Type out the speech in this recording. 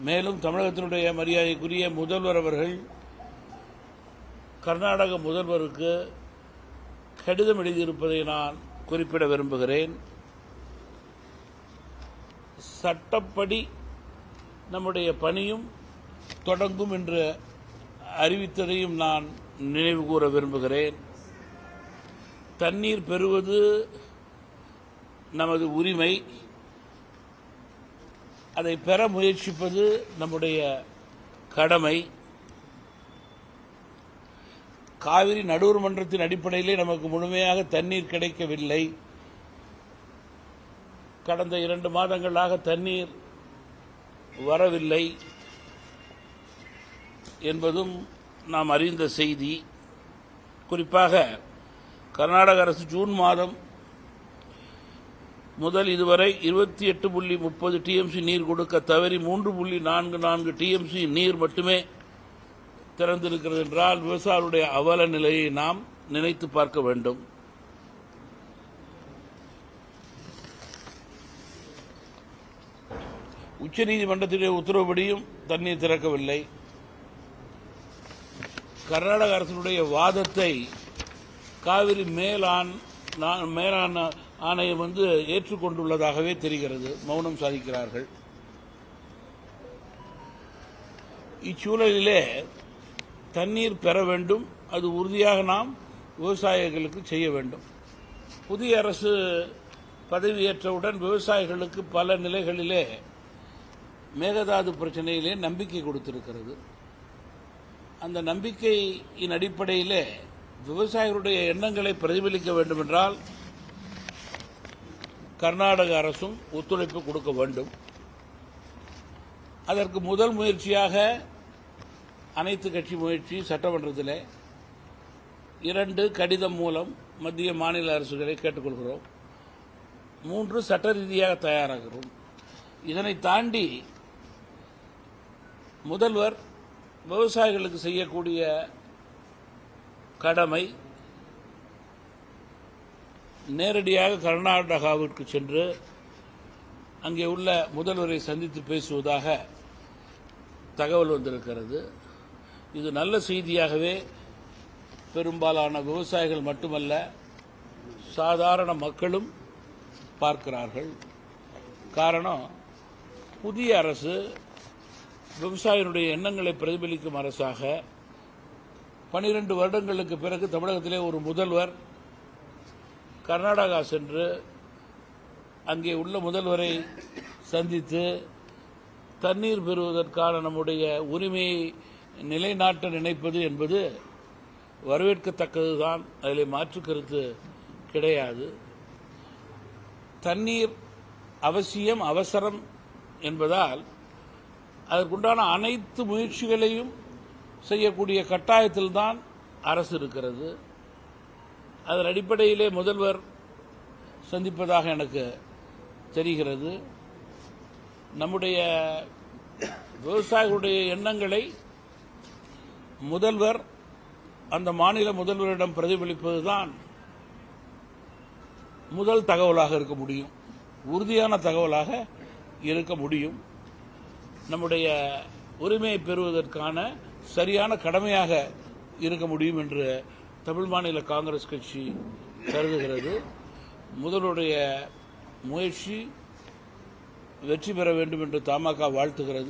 மேலும் தமிழகத்தினுடைய மரியாதைக்குரிய முதல்வர் அவர்கள் கர்நாடக முதல்வருக்கு கடிதம் எழுதியிருப்பதை நான் குறிப்பிட விரும்புகிறேன். சட்டப்படி நம்முடைய பணியும் தொடங்கும் என்று அறிவித்ததையும் நான் நினைவு கூற விரும்புகிறேன். தண்ணீர் பெறுவது நமது உரிமை. அதை பெற முயற்சிப்பது நம்முடைய கடமை. காவிரி நடுவர் மன்றத்தின் அடிப்படையிலே நமக்கு முழுமையாக தண்ணீர் கிடைக்கவில்லை. கடந்த 2 மாதங்களாக தண்ணீர் வரவில்லை என்பதும் நாம் அறிந்த செய்தி. குறிப்பாக கர்நாடக அரசு ஜூன் மாதம் முதல் இதுவரை 28.30 டிஎம்சி நீர் கொடுக்க தவறி 3.44 டிஎம்சி நீர் மட்டுமே திறந்திருக்கிறது என்றால் விவசாயிகளுடைய அவல நிலையை நாம் நினைத்து பார்க்க வேண்டும். உச்சநீதிமன்றத்தினுடைய உத்தரவுப்படியும் தண்ணீர் திறக்கவில்லை. கர்நாடக அரசினுடைய வாதத்தை காவிரி மேலாண் ஆணையம் ஏற்றுக்கொண்டுள்ளதாகவே தெரிகிறது. மௌனம் சாதிக்கிறார்கள். இச்சூழலிலே தண்ணீர் பெற வேண்டும். அது உறுதியாக நாம் விவசாயிகளுக்கு செய்ய வேண்டும். புதிய அரசு பதவியேற்றவுடன் விவசாயிகளுக்கு பல நிலைகளிலே மேகதாது பிரச்சனையிலே நம்பிக்கை கொடுத்திருக்கிறது. அந்த நம்பிக்கையின் அடிப்படையிலே விவசாயிகளுடைய எண்ணங்களை பிரதிபலிக்க வேண்டும் என்றால் கர்நாடக அரசும் ஒத்துழைப்பு கொடுக்க வேண்டும். அதற்கு முதல் முயற்சியாக அனைத்து கட்சி முயற்சி சட்டமன்றத்தில் 2 கடிதம் மூலம் மத்திய மாநில அரசுகளை கேட்டுக்கொள்கிறோம். 3 சட்ட ரீதியாக தயாராகிறோம். இதனை தாண்டி முதல்வர் விவசாயிகளுக்கு செய்யக்கூடிய கடமை நேரடியாக கர்நாடகாவிற்கு சென்று அங்கே உள்ள முதல்வரை சந்தித்து பேசுவதாக தகவல் வந்திருக்கிறது. இது நல்ல செய்தியாகவே பெரும்பாலான விவசாயிகள் மட்டுமல்ல சாதாரண மக்களும் பார்க்கிறார்கள். காரணம், புதிய அரசு விவசாயிகளுடைய எண்ணங்களை பிரதிபலிக்கும் அரசாக 12 வருடங்களுக்கு பிறகு தமிழகத்திலே ஒரு முதல்வர் கர்நாடகா சென்று அங்கே உள்ள முதல்வரை சந்தித்து தண்ணீர் பெறுவதற்கான நம்முடைய உரிமையை நிலைநாட்ட நினைப்பது என்பது வரவேற்கத்தக்கதுதான். அதில் மாற்று கருத்து கிடையாது. தண்ணீர் அவசியம், அவசரம் என்பதால் அதற்குண்டான அனைத்து முயற்சிகளையும் செய்யக்கூடிய கட்டாயத்தில்தான் அரசு இருக்கிறது. அதன் அடிப்படையிலே முதல்வர் சந்திப்பதாக எனக்கு தெரிகிறது. நம்முடைய விவசாயிகளுடைய எண்ணங்களை முதல்வர் அந்த மாநில முதல்வரிடம் பிரதிபலிப்பதுதான் முதல் தகவலாக இருக்க முடியும், உறுதியான தகவலாக இருக்க முடியும். நம்முடைய உரிமையை பெறுவதற்கான சரியான கடமையாக இருக்க முடியும் என்று தமிழ் மாநில காங்கிரஸ் கட்சி கருதுகிறது. முதல்வருடைய முயற்சி வெற்றி பெற வேண்டும் என்று தமாக வாழ்த்துகிறது.